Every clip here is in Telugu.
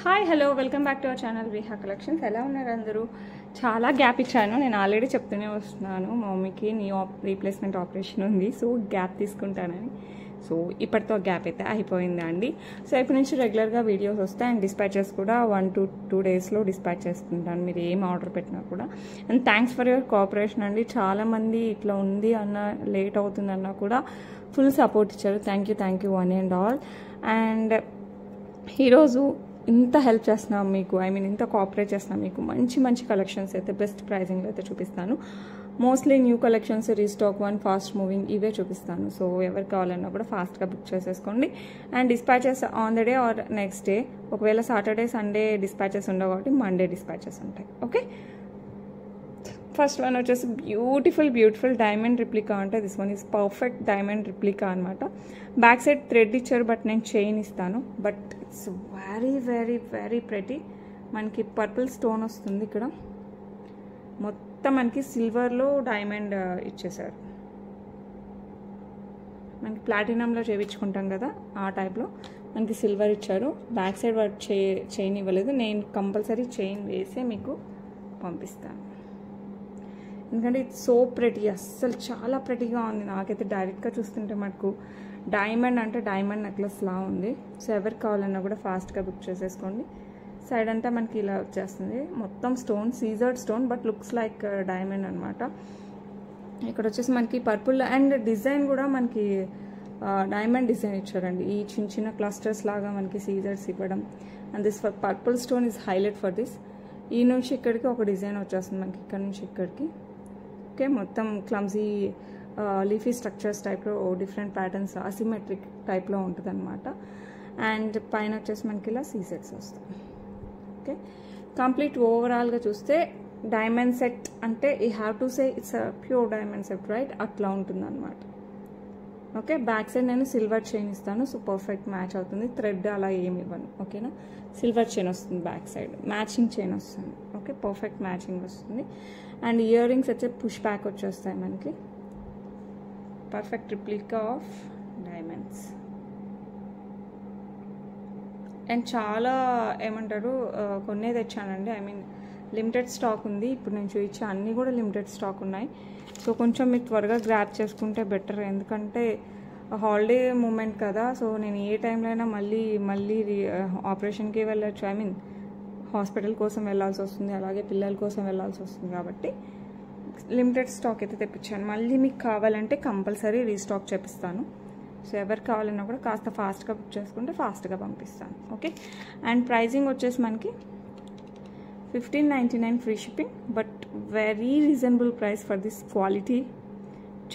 Hi hello welcome back to our channel Viha collections. ఎలా ఉన్నారు అందరూ? చాలా గ్యాప్ ఇచ్చాను. నేను ఆల్రెడీ చెప్తూనే వస్తున్నాను, మా మమ్మీకి రీప్లేస్మెంట్ ఆపరేషన్ ఉంది, సో గ్యాప్ తీసుకుంటానని. సో ఇప్పటితో గ్యాప్ అయితే అయిపోయిందా అండి. సో ఇప్పటి నుంచి రెగ్యులర్గా వీడియోస్ వస్తాయి అండ్ డిస్పాచెస్ కూడా 1 to 2 daysలో డిస్పాచ్ చేసుకుంటాను, మీరు ఏం ఆర్డర్ పెట్టినా కూడా. And thanks for your cooperation అండి. చాలామంది ఇట్లా ఉంది అన్న, లేట్ అవుతుందన్నా కూడా ఫుల్ సపోర్ట్ ఇచ్చారు. Thank you one and all. And ఈరోజు ఇంత హెల్ప్ చేస్తున్నాం మీకు, ఇంత కోఆపరేట్ చేస్తున్నాం మీకు, మంచి మంచి కలెక్షన్స్ అయితే బెస్ట్ ప్రైజింగ్లో అయితే చూపిస్తాను. Mostly new collections, restock one, fast moving ఇవే చూపిస్తాను. సో ఎవరు కావాలన్నా కూడా ఫాస్ట్గా బుక్ చేసేసుకోండి. And dispatches on the day or next day. ఒకవేళ సాటర్డే సండే డిస్పాచెస్ ఉండవు కాబట్టి మండే డిస్పాచెస్ ఉంటాయి. ఓకే, ఫస్ట్ వన్ వచ్చేసి బ్యూటిఫుల్ డైమండ్ రిప్లికా. అంటే this one is perfect diamond replica అనమాట. బ్యాక్ సైడ్ థ్రెడ్ ఇచ్చారు, బట్ నేను చైన్ ఇస్తాను. But it's very pretty. మనకి పర్పుల్ స్టోన్ వస్తుంది ఇక్కడ, మొత్తం మనకి సిల్వర్లో డైమండ్ ఇచ్చేసారు. మనకి ప్లాటినంలో చేయించుకుంటాం కదా, ఆ టైప్లో మనకి సిల్వర్ ఇచ్చారు. బ్యాక్ సైడ్ వాడు చైన్ ఇవ్వలేదు, నేను కంపల్సరీ చైన్ వేసే మీకు పంపిస్తాను. ఎందుకంటే ఇట్స్ సో ప్రెటీ, అస్సలు చాలా ప్రెటీగా ఉంది. నాకైతే డైరెక్ట్గా చూస్తుంటే మనకు డైమండ్ అంటే డైమండ్ నెక్లెస్ లా ఉంది. సో ఎవరికి కావాలన్నా కూడా ఫాస్ట్గా బుక్ చేసేసుకోండి. సైడ్ అంతా మనకి ఇలా వచ్చేస్తుంది, మొత్తం స్టోన్, సీజర్డ్ stone, but looks like diamond అనమాట. ఇక్కడ వచ్చేసి మనకి పర్పుల్ అండ్ డిజైన్ కూడా మనకి డైమండ్ డిజైన్ ఇచ్చారండి. ఈ చిన్న క్లస్టర్స్ లాగా మనకి సీజర్స్ ఇవ్వడం. And this purple stone is highlight for this. ఈ నుంచి ఇక్కడికి ఒక డిజైన్ వచ్చేస్తుంది మనకి, ఇక్కడ నుంచి ఇక్కడికి. ఓకే, మొత్తం క్లమ్జీ లీఫీ స్ట్రక్చర్స్ టైప్లో డిఫరెంట్ ప్యాటర్న్స్ అసిమెట్రిక్ టైప్లో ఉంటుంది అనమాట. అండ్ పైన వచ్చేసి మనకి ఇలా సీసెట్స్ వస్తాయి. ఓకే, కంప్లీట్ ఓవరాల్గా చూస్తే డైమండ్ సెట్ అంటే you have to say it's pure diamond set, right? అట్లా ఉంటుంది అనమాట. ఓకే, బ్యాక్ సైడ్ నేను సిల్వర్ చైన్ ఇస్తాను, సో పర్ఫెక్ట్ మ్యాచ్ అవుతుంది. థ్రెడ్ అలా ఏమి ఇవ్వను, ఓకేనా? సిల్వర్ చైన్ వస్తుంది, బ్యాక్ సైడ్ మ్యాచింగ్ చైన్ వస్తుంది. ఓకే, పర్ఫెక్ట్ మ్యాచింగ్ వస్తుంది. అండ్ ఇయర్ రింగ్స్ వచ్చే పుష్ బ్యాక్ వచ్చేస్తాయి మనకి. Perfect replica of diamonds. And చాలా ఏమంటారు, కొన్నే తెచ్చానండి. లిమిటెడ్ స్టాక్ ఉంది. ఇప్పుడు నేను చూపించే అన్నీ కూడా లిమిటెడ్ స్టాక్ ఉన్నాయి. సో కొంచెం మీరు త్వరగా గ్రాప్ చేసుకుంటే బెటర్, ఎందుకంటే హాలిడే మూమెంట్ కదా. సో నేను ఏ టైంలో అయినా మళ్ళీ ఆపరేషన్కి వెళ్ళచ్చు, హాస్పిటల్ కోసం వెళ్ళాల్సి వస్తుంది, అలాగే పిల్లల కోసం వెళ్ళాల్సి వస్తుంది. కాబట్టి లిమిటెడ్ స్టాక్ అయితే తెప్పించాను. మళ్ళీ మీకు కావాలంటే కంపల్సరీ రీస్టాక్ చేపిస్తాను. సో ఎవరు కావాలన్నా కూడా కాస్త ఫాస్ట్గా బుక్ చేసుకుంటే ఫాస్ట్గా పంపిస్తాను. ఓకే, అండ్ ప్రైజింగ్ వచ్చేసి మనకి 1599 free shipping, but very reasonable price for this quality.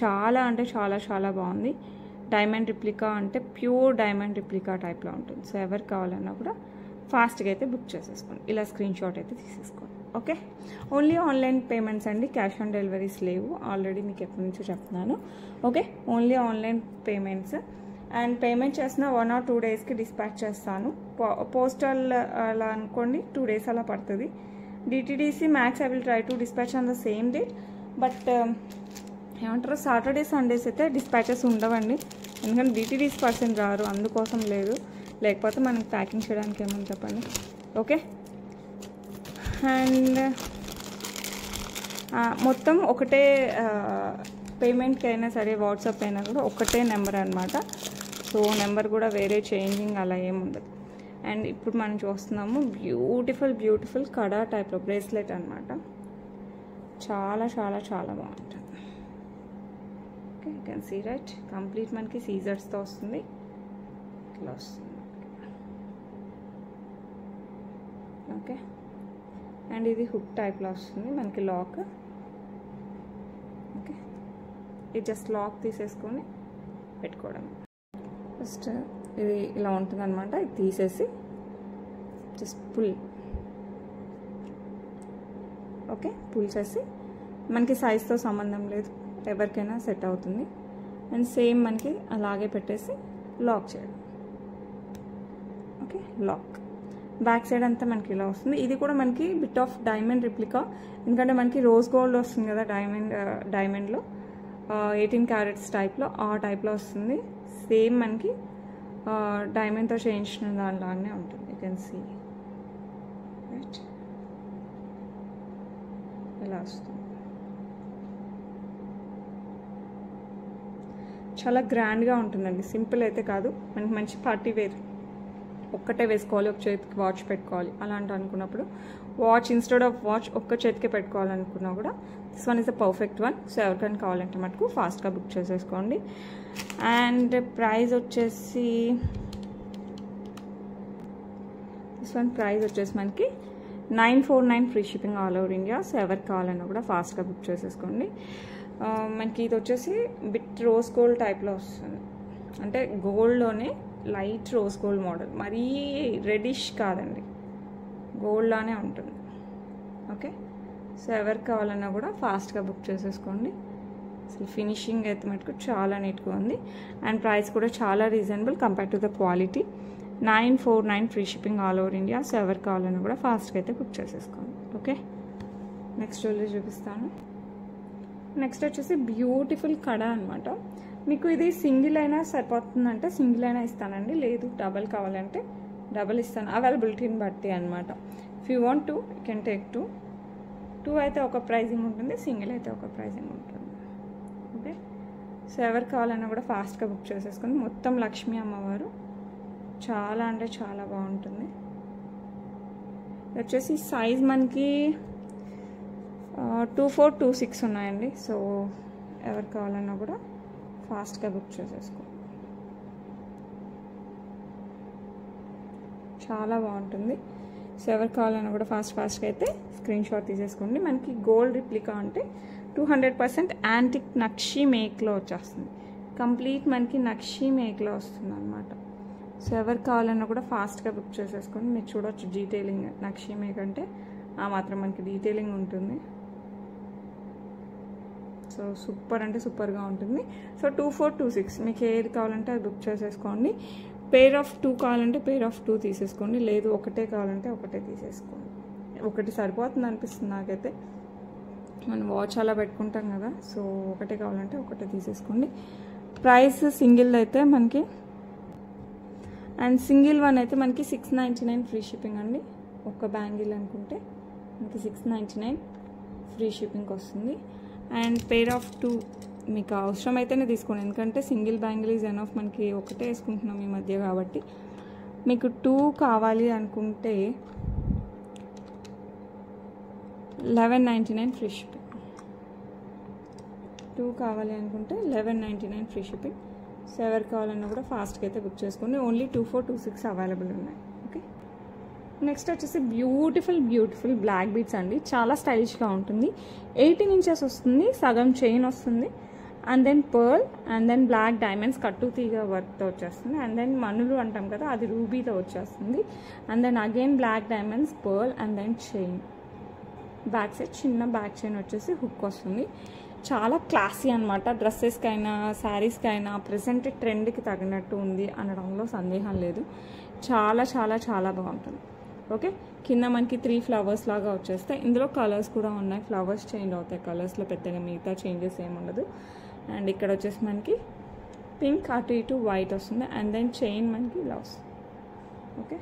చాలా అంటే చాలా బాగుంది. డైమండ్ రిప్లికా అంటే ప్యూర్ డైమండ్ రిప్లికా టైప్లో ఉంటుంది. సో ఎవరు కావాలన్నా కూడా ఫాస్ట్గా అయితే బుక్ చేసేసుకోండి. ఇలా స్క్రీన్ షాట్ అయితే తీసేసుకోండి. ఓకే, ఓన్లీ ఆన్లైన్ పేమెంట్స్ అండి, క్యాష్ ఆన్ డెలివరీస్ లేవు. ఆల్రెడీ మీకు ఎప్పటి నుంచో చెప్తున్నాను. Okay, only online payments. And payment చేసిన 1 or 2 daysకి డిస్పాచ్ చేస్తాను. పోస్టల్ అలా అనుకోండి, 2 days అలా పడుతుంది. DTDC max I will try to dispatch on the same date. But ఏమంటారు, సాటర్డే సండేస్ అయితే డిస్పాచెస్ ఉండవండి, ఎందుకంటే డిటీడీస్ పర్సన్ రారు, అందుకోసం లేదు. లేకపోతే మనకి ప్యాకింగ్ చేయడానికి ఏమని చెప్పండి. ఓకే, అండ్ మొత్తం ఒకటే పేమెంట్కి అయినా సరే, వాట్సాప్ అయినా కూడా ఒకటే నెంబర్ అనమాట. సో నెంబర్ కూడా వేరే చేంజింగ్ అలా ఏముండదు. అండ్ ఇప్పుడు మనం చూస్తున్నాము బ్యూటిఫుల్ కడా టైప్లో బ్రేస్లెట్ అనమాట. చాలా బాగుంటుంది. Okay, you can see right, complete మనకి సీజర్స్తో వస్తుంది, ఇట్లా వస్తుంది. ఓకే, అండ్ ఇది హుక్ టైప్లో వస్తుంది మనకి లాక్. ఓకే, ఇది జస్ట్ లాక్ తీసేసుకొని పెట్టుకోవడం. ఫస్ట్ ఇది ఇలా ఉంటుంది అనమాట. ఇది తీసేసి జస్ట్ పుల్ చేసి, మనకి సైజ్తో సంబంధం లేదు, ఎవరికైనా సెట్ అవుతుంది. అండ్ సేమ్ మనకి అలాగే పెట్టేసి లాక్ చేయడం. Okay, lock. బ్యాక్ సైడ్ అంతా మనకి ఇలా వస్తుంది. ఇది కూడా మనకి బిట్ ఆఫ్ డైమండ్ రిప్లికా, ఎందుకంటే మనకి రోజ్ గోల్డ్ వస్తుంది కదా డైమండ్లో 18 carats టైప్లో, ఆ టైప్లో వస్తుంది. సేమ్ మనకి డైమండ్తో చేయించిన దానిలాగానే ఉంటుంది. యూ కెన్ సీ రైట్, ఇలా వస్తుంది. చాలా గ్రాండ్గా ఉంటుందండి, సింపుల్ అయితే కాదు. మనకి మంచి పార్టీ వేర్, ఒక్కటే వేసుకోవాలి, ఒక చేతికి వాచ్ పెట్టుకోవాలి అలాంటి అనుకున్నప్పుడు, వాచ్ ఇన్స్టెడ్ ఆఫ్ వాచ్ ఒక్క చేతికి పెట్టుకోవాలనుకున్నా కూడా this one is the perfect one. So ఎవరికైనా కావాలంటే మటుకు ఫాస్ట్గా బుక్ చేసేసుకోండి. అండ్ ప్రైస్ వచ్చేసి దిస్ వన్ ప్రైస్ వచ్చేసి మనకి 949 free shipping all over India. So ఎవరికి కావాలన్నా కూడా ఫాస్ట్గా బుక్ చేసేసుకోండి. మనకి ఇది వచ్చేసి బిట్ రోజ్ గోల్డ్ టైప్లో వస్తుంది, అంటే గోల్డ్లోనే లైట్ రోజ్ గోల్డ్ మోడల్, మరీ రెడిష్ కాదండి, గోల్డ్లానే ఉంటుంది. ఓకే, సో ఎవరికి కావాలన్నా కూడా ఫాస్ట్గా బుక్ చేసేసుకోండి. అసలు ఫినిషింగ్ అయితే మటుకు చాలా నీట్గా ఉంది. అండ్ ప్రైస్ కూడా చాలా reasonable compare to the quality. 949 free shipping all over India. So ఎవరికి కావాలన్నా కూడా ఫాస్ట్గా అయితే బుక్ చేసేసుకోండి. ఓకే, నెక్స్ట్ జ్యువెలరీ చూపిస్తాను. నెక్స్ట్ వచ్చేసి బ్యూటిఫుల్ కడ అనమాట. మీకు ఇది సింగిల్ అయినా సరిపోతుందంటే సింగిల్ అయినా ఇస్తానండి, లేదు డబల్ కావాలంటే డబల్ ఇస్తాను, అవైలబిలిటీని బట్టి అనమాట. If you want 2 you can take 2. 2 అయితే ఒక ప్రైజింగ్ ఉంటుంది, సింగిల్ అయితే ఒక ప్రైజింగ్ ఉంటుంది. ఓకే, సో ఎవరికి కావాలన్నా కూడా ఫాస్ట్గా బుక్ చేసేసుకొని. మొత్తం లక్ష్మీ అమ్మవారు, చాలా అంటే చాలా బాగుంటుంది. వచ్చేసి సైజ్ మనకి 24, 26 ఉన్నాయండి. సో ఎవరికి కావాలన్నా కూడా ఫాస్ట్గా బుక్ చేసేసుకో, చాలా బాగుంటుంది. సో ఎవరికి కావాలన్నా కూడా ఫాస్ట్గా అయితే స్క్రీన్ షాట్ తీసేసుకోండి. మనకి గోల్డ్ రిప్లికా అంటే 200% యాంటిక్ నక్షి మేక్లో వచ్చేస్తుంది, కంప్లీట్ మనకి నక్షి మేక్లో వస్తుంది అనమాట. సో ఎవరికి కావాలన్నా కూడా ఫాస్ట్గా బుక్ చేసేసుకోండి. మీరు చూడవచ్చు డీటెయిలింగ్, నక్షి మేక్ అంటే ఆ మాత్రం మనకి డీటెయిలింగ్ ఉంటుంది. సో సూపర్ అంటే సూపర్గా ఉంటుంది. సో 24, 26 మీకు ఏది కావాలంటే అది బుక్ చేసేసుకోండి. పేర్ ఆఫ్ 2 కావాలంటే పేర్ ఆఫ్ 2 తీసేసుకోండి, లేదు ఒకటే కావాలంటే ఒకటే తీసేసుకోండి. ఒకటి సరిపోతుంది అనిపిస్తుంది నాకైతే, మనం వాచ్ అలా పెట్టుకుంటాం కదా, సో ఒకటే కావాలంటే ఒకటే తీసేసుకోండి. ప్రైస్ సింగిల్ అయితే మనకి, అండ్ సింగిల్ వన్ అయితే మనకి 699 ఫ్రీ షిప్పింగ్ అండి. ఒక బ్యాంగిల్ అనుకుంటే మనకి 699 ఫ్రీ షిప్పింగ్ వస్తుంది. అండ్ పేర్ ఆఫ్ 2 మీకు అవసరం అయితేనే తీసుకోండి, ఎందుకంటే సింగిల్ బ్యాంగిల్ ఈజ్ ఎనఫ్, మనకి ఒకటే వేసుకుంటున్నాం ఈ మధ్య కాబట్టి. మీకు 2 కావాలి అనుకుంటే 1199 ఫ్రీ షిప్పింగ్. 2 కావాలి అనుకుంటే 1199 ఫ్రీ షిప్పింగ్. సో ఎవరికి కావాలన్నా కూడా ఫాస్ట్గా అయితే బుక్ చేసుకోండి. ఓన్లీ 24, 26 అవైలబుల్ ఉన్నాయి. ఓకే, నెక్స్ట్ వచ్చేసి బ్యూటిఫుల్ బ్లాక్ బీడ్స్ అండి, చాలా స్టైలిష్గా ఉంటుంది. 18 ఇంచెస్ వస్తుంది, సగం చైన్ వస్తుంది, and then pearl, and then black diamonds కట్టు తీగ వర్క్తో వచ్చేస్తుంది, అండ్ దెన్ మనులు అంటాం కదా అది రూబీతో వచ్చేస్తుంది, and then again black diamonds, pearl, and then chain. Back side చిన్న బ్యాక్ చైన్ వచ్చేసి హుక్ వస్తుంది. చాలా క్లాసీ అనమాట, డ్రెస్సెస్కైనా శారీస్కైనా ప్రజెంట్ ట్రెండ్కి తగినట్టు ఉంది అనడంలో సందేహం లేదు. చాలా చాలా చాలా బాగుంటుంది. ఓకే, కింద మనకి 3 ఫ్లవర్స్ లాగా వచ్చేస్తాయి. ఇందులో కలర్స్ కూడా ఉన్నాయి, ఫ్లవర్స్ చేంజ్ అవుతాయి కలర్స్లో, పెద్దగా మిగతా చేంజెస్ ఏమి ఉండదు. అండ్ ఇక్కడ వచ్చేసి మనకి పింక్, అటు ఇటు వైట్ వస్తుంది, అండ్ దెన్ చైన్ మనకి ఇలా వస్తుంది. ఓకే,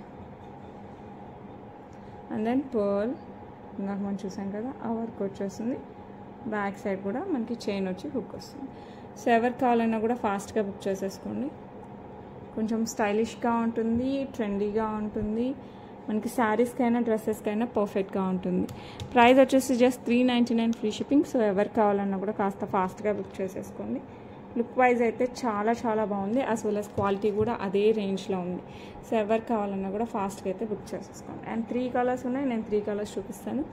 అండ్ దెన్ పర్ల్ ఇందాక మనం చూసాం కదా ఆ వర్క్ వచ్చేస్తుంది. బ్యాక్ సైడ్ కూడా మనకి చైన్ వచ్చి హుక్ వస్తుంది. సో ఎవరికి కావాలన్నా కూడా ఫాస్ట్గా బుక్ చేసేసుకోండి. కొంచెం స్టైలిష్గా ఉంటుంది, ట్రెండీగా ఉంటుంది, మనకి శారీస్కైనా డ్రెస్సెస్కైనా పర్ఫెక్ట్గా ఉంటుంది. ప్రైస్ వచ్చేసి జస్ట్ 399 ఫ్రీ షిప్పింగ్. సో ఎవరికి కావాలన్నా కూడా కాస్త ఫాస్ట్గా బుక్ చేసేసుకోండి. లుక్ వైజ్ అయితే చాలా చాలా బాగుంది, యాజ్ వెల్ యాజ్ క్వాలిటీ కూడా అదే రేంజ్లో ఉంది. సో ఎవరికి కావాలన్నా కూడా ఫాస్ట్గా అయితే బుక్ చేసేసుకోండి. అండ్ 3 కలర్స్ ఉన్నాయి, నేను 3 కలర్స్ చూపిస్తాను,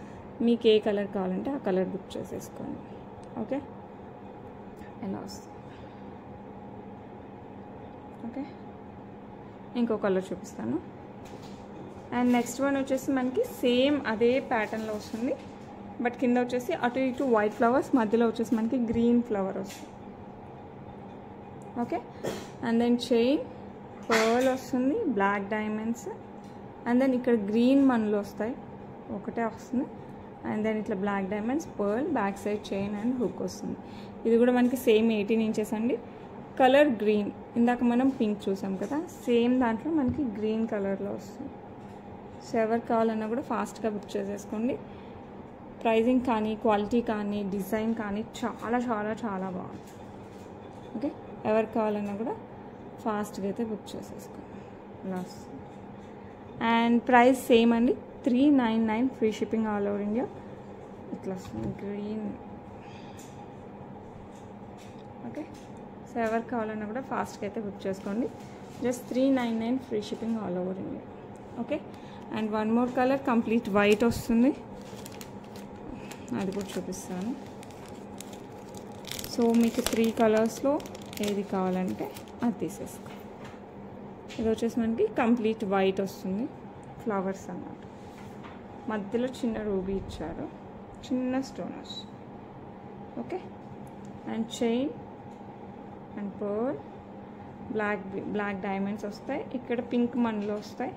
మీకు ఏ కలర్ కావాలంటే ఆ కలర్ బుక్ చేసేసుకోండి. ఓకే, ఎలా వస్తుంది. ఓకే, ఇంకో కలర్ చూపిస్తాను. అండ్ నెక్స్ట్ వన్ వచ్చేసి మనకి సేమ్ అదే ప్యాటర్న్లో వస్తుంది, బట్ కింద వచ్చేసి అటు ఇటు వైట్ ఫ్లవర్స్, మధ్యలో వచ్చేసి మనకి గ్రీన్ ఫ్లవర్ వస్తుంది. Okay, and then chain, pearl వస్తుంది, బ్లాక్ డైమండ్స్, అండ్ దెన్ ఇక్కడ గ్రీన్ మన్లు వస్తాయి, ఒకటే వస్తుంది, అండ్ దెన్ ఇట్లా black diamonds, pearl, back side chain and hook వస్తుంది. ఇది కూడా మనకి సేమ్ 18 ఇంచెస్ అండి. కలర్ గ్రీన్, ఇందాక మనం పింక్ చూసాం కదా, సేమ్ దాంట్లో మనకి గ్రీన్ కలర్లో వస్తుంది. సో ఎవరు కావాలన్నా కూడా ఫాస్ట్గా బుక్ చేసేసుకోండి. ప్రైజింగ్ కానీ క్వాలిటీ కానీ డిజైన్ కానీ చాలా చాలా చాలా బాగుంది. ఓకే, ఎవరు కావాలన్నా కూడా ఫాస్ట్గా అయితే బుక్ చేసేసుకోండి. లాస్ అండ్ ప్రైస్ సేమ్ అండి, 399 free shipping all over India. ఇట్లా వస్తుంది గ్రీన్. ఓకే, సో ఎవరు కావాలన్నా కూడా ఫాస్ట్గా అయితే బుక్ చేసుకోండి. Just 399 free shipping all over India. Okay, and one more colour complete white వస్తుంది, అది కూడా చూపిస్తాను. సో మీకు 3 కలర్స్లో ఏది కావాలంటే అది తీసేసుకో. ఇది వచ్చేసి మనకి కంప్లీట్ వైట్ వస్తుంది, ఫ్లవర్స్ అన్నమాట. మధ్యలో చిన్న రూబీ ఇచ్చారు, చిన్న stones. Okay, and chain and pearl, black diamonds వస్తాయి. ఇక్కడ పింక్ మనలో వస్తాయి,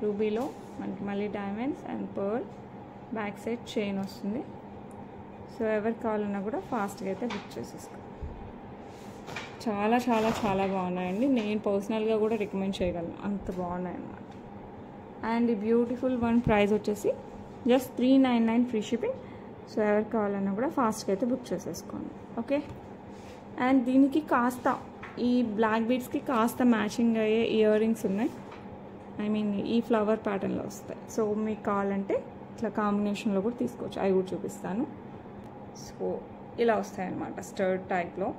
రూబీలో మనకి మళ్ళీ diamonds and pearl. Back side chain వస్తుంది. సో ఎవరికి కావాలన్నా కూడా ఫాస్ట్గా అయితే బుక్ చేసేసుకో. చాలా చాలా చాలా బాగున్నాయండి, నేను పర్సనల్గా కూడా రికమెండ్ చేయగలను, అంత బాగున్నాయి అన్నమాట. అండ్ ఈ బ్యూటిఫుల్ వన్ ప్రైస్ వచ్చేసి జస్ట్ 399 ఫ్రీ షిప్పింగ్. సో ఎవరికి కావాలన్నా కూడా ఫాస్ట్గా అయితే బుక్ చేసేసుకోండి. ఓకే, అండ్ దీనికి కాస్త ఈ బ్లాక్ బీడ్స్కి కాస్త మ్యాచింగ్ అయ్యే ఇయర్ రింగ్స్ ఉన్నాయి. ఐ మీన్ ఈ ఫ్లవర్ ప్యాటర్న్లో వస్తాయి. సో మీకు కావాలంటే ఇట్లా కాంబినేషన్లో కూడా తీసుకోవచ్చు, అవి కూడా చూపిస్తాను. సో ఇలా వస్తాయన్నమాట స్టర్డ్ టైప్లో.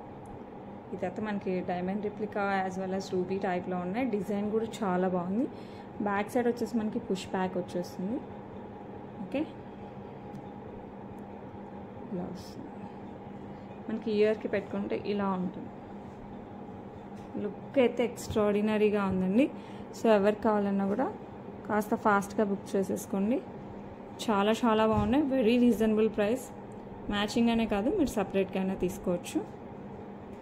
ఇదైతే మనకి diamond replica as well as ruby టైప్లో ఉన్నాయి. డిజైన్ కూడా చాలా బాగుంది. బ్యాక్ సైడ్ వచ్చేసి మనకి పుష్ బ్యాక్ వచ్చేస్తుంది. ఓకే, ఇలా వస్తుంది. మనకి ఇయర్కి పెట్టుకుంటే ఇలా ఉంటుంది. లుక్ అయితే ఎక్స్ట్రాడినరీగా ఉందండి. సో ఎవరికి కావాలన్నా కూడా కాస్త ఫాస్ట్గా బుక్ చేసేసుకోండి. చాలా చాలా బాగున్నాయి, వెరీ రీజనబుల్ ప్రైస్. మ్యాచింగ్ అనే కాదు, మీరు సపరేట్గా అయినా తీసుకోవచ్చు.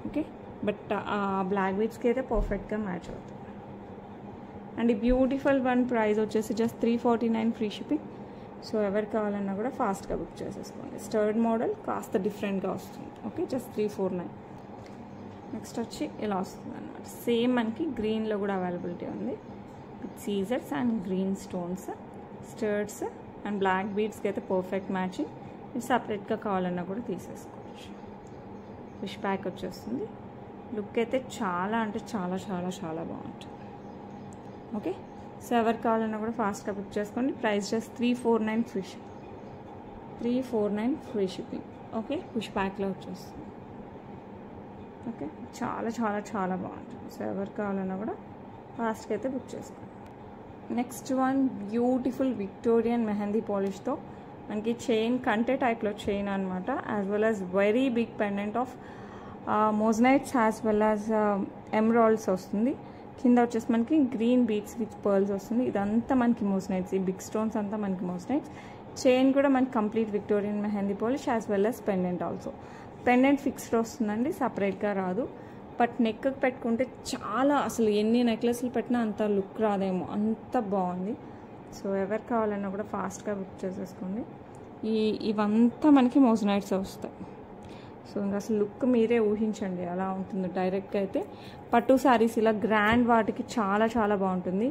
ఓకే, బట్ ఆ బ్లాక్ బీడ్స్కి అయితే పర్ఫెక్ట్గా మ్యాచ్ అవుతుంది. అండ్ ఈ బ్యూటిఫుల్ వన్ ప్రైస్ వచ్చేసి జస్ట్ 349 ఫ్రీ షిప్పింగ్. సో ఎవరికి కావాలన్నా కూడా ఫాస్ట్గా బుక్ చేసేసుకోండి. స్టర్డ్ మోడల్ కాస్త డిఫరెంట్గా వస్తుంది. Okay, just 349. నెక్స్ట్ వచ్చి ఇలా వస్తుంది అనమాట. సేమ్ మనకి గ్రీన్లో కూడా అవైలబిలిటీ ఉంది, విత్ సీజర్స్ అండ్ గ్రీన్ స్టోన్స్, స్టర్డ్స్ అండ్ బ్లాక్ బీడ్స్కి అయితే పర్ఫెక్ట్ మ్యాచింగ్. మీరు సపరేట్గా కావాలన్నా కూడా తీసేసుకోవచ్చు. ఫిష్ ప్యాక్ వచ్చేస్తుంది. లుక్ అయితే చాలా అంటే చాలా చాలా చాలా బాగుంటుంది. ఓకే, సో ఎవరికి కావాలన్నా కూడా ఫాస్ట్గా బుక్ చేసుకోండి. Price just 349 free shipping. 349 free shipping. Okay, fish ప్యాక్లో వచ్చేస్తుంది. ఓకే, చాలా చాలా చాలా బాగుంటుంది. సో ఎవరికి కావాలన్నా కూడా ఫాస్ట్గా అయితే బుక్ చేసుకోండి. Next one beautiful Victorian mehndi పాలిష్తో మనకి చైన్ కంటే టైప్లో చైన్ అనమాట, as well as very big pendant of moissanites as well as emeralds వస్తుంది. కింద వచ్చేసి మనకి గ్రీన్ బీడ్స్ విత్ పర్ల్స్ వస్తుంది. ఇదంతా మనకి మోజనైట్స్, ఈ బిగ్ స్టోన్స్ అంతా మనకి మోజనైట్స్. చైన్ కూడా మనకి complete Victorian mehndi polish as well as pendant also. Pendant fixed వస్తుందండి, సపరేట్గా రాదు. బట్ నెక్కి పెట్టుకుంటే చాలా, అసలు ఎన్ని నెక్లెస్లు పెట్టినా అంత లుక్ రాదేమో, అంత బాగుంది. సో ఎవరు కావాలన్నా కూడా ఫాస్ట్గా బుక్ చేసేసుకోండి. ఇవంతా మనకి మోజనైట్స్ వస్తాయి. సో ఇంకా అసలు లుక్ మీరే ఊహించండి ఎలా ఉంటుందో. డైరెక్ట్గా అయితే పట్టు శారీస్ ఇలా గ్రాండ్ వాటికి చాలా చాలా బాగుంటుంది.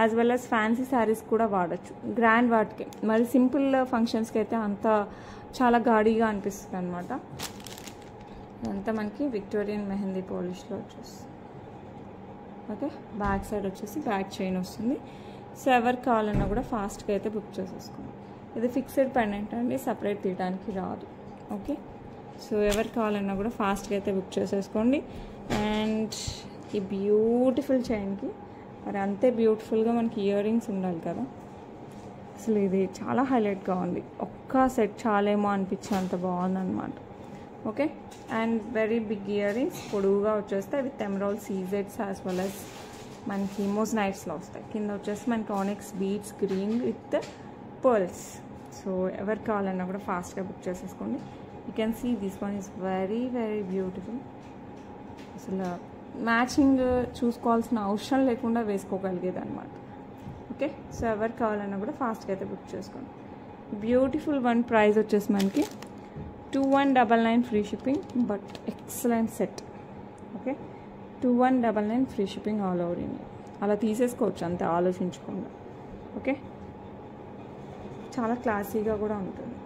As well as fancy saris కూడా వాడచ్చు గ్రాండ్ వాటికి. మరి సింపుల్ ఫంక్షన్స్కి అయితే అంత చాలా గాడిగా అనిపిస్తుంది అనమాట. ఇదంతా మనకి విక్టోరియన్ మెహందీ పాలిష్లో వచ్చేస్తుంది. ఓకే, బ్యాక్ సైడ్ వచ్చేసి బ్యాక్ చైన్ వస్తుంది. సో ఎవరికి కావాలన్నా కూడా ఫాస్ట్గా అయితే బుక్ చేసేసుకోండి. ఇది ఫిక్స్డ్ పెండెంట్ అండి, సపరేట్ తీయడానికి రాదు. ఓకే, సో ఎవరికి కావాలన్నా కూడా ఫాస్ట్గా అయితే బుక్ చేసేసుకోండి. అండ్ ఈ బ్యూటిఫుల్ చైన్కి మరి అంతే బ్యూటిఫుల్గా మనకి ఇయర్ రింగ్స్ ఉండాలి కదా. అసలు ఇది చాలా హైలైట్గా ఉంది. ఒక్క సెట్ చాలేమో అనిపించే అంత బాగుందన్నమాట. Okay, and very big earrings పొడువుగా వచ్చేస్తాయి విత్ ఎమరాల్డ్ సీజెడ్స్ యాజ్ వెల్ యాజ్ మనకి మోజనైట్స్లో వస్తాయి. కింద వచ్చేసి మనకి onyx beads green with pearls. So ఎవరికి కావాలన్నా కూడా ఫాస్ట్గా బుక్ చేసేసుకోండి. You can see this one is very very beautiful. అసలు మ్యాచింగ్ చూసుకోవాల్సిన అవసరం లేకుండా వేసుకోగలిగేది అనమాట. ఓకే, సో ఎవరికి కావాలన్నా కూడా ఫాస్ట్గా అయితే బుక్ చేసుకోండి. బ్యూటిఫుల్ వన్ ప్రైస్ వచ్చేసి మనకి 2199 free shipping, but excellent set. Okay, 2199 free shipping all over India. అలా తీసేసుకోవచ్చు అంతే ఆలోచించకుండా. ఓకే, చాలా క్లాసీగా కూడా ఉంటుంది.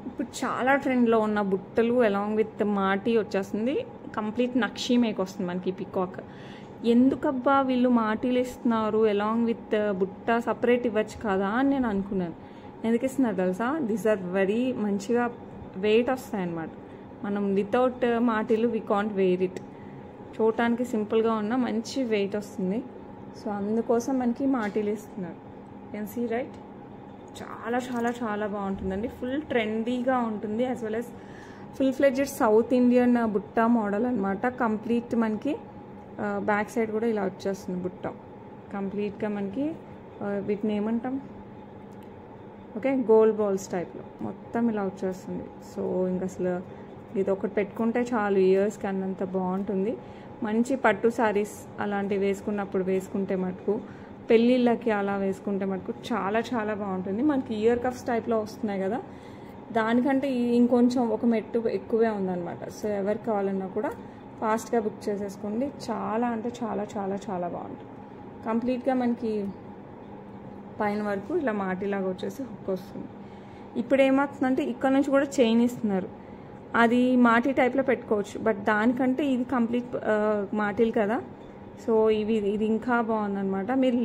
ఇప్పుడు చాలా ట్రెండ్లో ఉన్న బుట్టలు అలాంగ్ విత్ మాటి వచ్చేస్తుంది. కంప్లీట్ నక్షీ మేక్ వస్తుంది మనకి పికాక్. ఎందుకబ్బా వీళ్ళు మాటీలు ఇస్తున్నారు అలాంగ్ విత్ బుట్ట సపరేట్ ఇవ్వచ్చు కదా అని నేను అనుకున్నాను. ఎందుకు ఇస్తున్నారు తెలుసా? దీస్ ఆర్ వెరీ మంచిగా వెయిట్ వస్తాయి అన్నమాట. మనం వితౌట్ మాటీలు వీ కాంట్ వేర్ ఇట్. చూడటానికి సింపుల్గా ఉన్న మంచి వెయిట్ వస్తుంది. సో అందుకోసం మనకి మాటీలు ఇస్తున్నారు. Can see right. చాలా చాలా చాలా బాగుంటుందండి. ఫుల్ ట్రెండీగా ఉంటుంది. As well as full fledged south Indian బుట్ట మోడల్ అనమాట. కంప్లీట్ మనకి బ్యాక్ సైడ్ కూడా ఇలా వచ్చేస్తుంది బుట్ట. కంప్లీట్గా మనకి వీటిని ఏమంటాం, ఓకే, గోల్డ్ బాల్స్ టైప్లో మొత్తం ఇలా వచ్చేస్తుంది. సో ఇంకా అసలు ఇది ఒకటి పెట్టుకుంటే చాలు, ఇయర్స్కి అన్నంత బాగుంటుంది. మంచి పట్టు శారీస్ అలాంటివి వేసుకుంటే మటుకు, పెళ్ళిళ్ళకి అలా వేసుకుంటే మటుకు చాలా చాలా బాగుంటుంది. మనకి ఇయర్ కఫ్స్ టైప్లో వస్తున్నాయి కదా, దానికంటే ఇంకొంచెం ఒక మెట్టు ఎక్కువే ఉందన్నమాట. సో ఎవరికి కావాలన్నా కూడా ఫాస్ట్గా బుక్ చేసేసుకోండి. చాలా అంటే చాలా చాలా చాలా బాగుంటుంది. కంప్లీట్గా మనకి పైన వరకు ఇలా మాటిలాగా వచ్చేసి హుక్ వస్తుంది. ఇప్పుడు ఏమవుతుందంటే ఇక్కడ నుంచి కూడా చైన్ ఇస్తున్నారు. అది మాటి టైప్లో పెట్టుకోవచ్చు, బట్ దానికంటే ఇది కంప్లీట్ మాటిల్ కదా. సో ఇది ఇంకా బాగుందన్నమాట. మీరు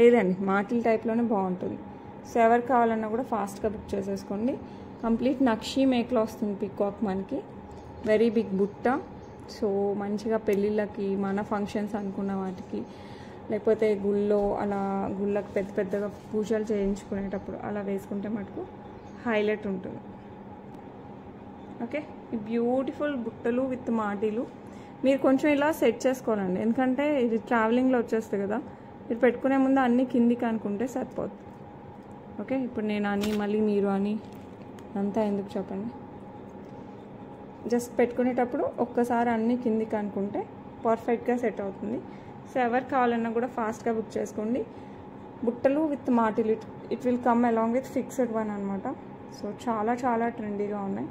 లేదండి మాటిల్ టైప్లోనే బాగుంటుంది. సో ఎవరికి కావాలన్నా కూడా ఫాస్ట్గా బుక్ చేసేసుకోండి. కంప్లీట్ నక్షీ మేక్లో వస్తుంది పికాక్ మనకి. వెరీ బిగ్ బుట్ట. సో మంచిగా పెళ్ళిళ్ళకి, మన ఫంక్షన్స్ అనుకున్న వాటికి, లేకపోతే గుళ్ళకి పెద్ద పెద్దగా పూజలు చేయించుకునేటప్పుడు అలా వేసుకుంటే మటుకు హైలైట్ ఉంటుంది. ఓకే, ఈ బ్యూటిఫుల్ బుట్టలు విత్ మాటీలు మీరు కొంచెం ఇలా సెట్ చేసుకోవాలండి. ఎందుకంటే ఇది ట్రావెలింగ్లో వచ్చేస్తుంది కదా, మీరు పెట్టుకునే ముందు అన్నీ కిందికి అనుకుంటే సరిపోతుంది. ఓకే, ఇప్పుడు నేను అని మళ్ళీ మీరు అని అంతా ఎందుకు చెప్పండి. జస్ట్ పెట్టుకునేటప్పుడు ఒక్కసారి అన్నీ కిందికి అనుకుంటే పర్ఫెక్ట్గా సెట్ అవుతుంది. సో ఎవరు కావాలన్నా కూడా ఫాస్ట్గా బుక్ చేసుకోండి. బుట్టలు విత్ మాటిల్ it will come along with fixed one అనమాట. సో చాలా చాలా ట్రెండీగా ఉన్నాయి.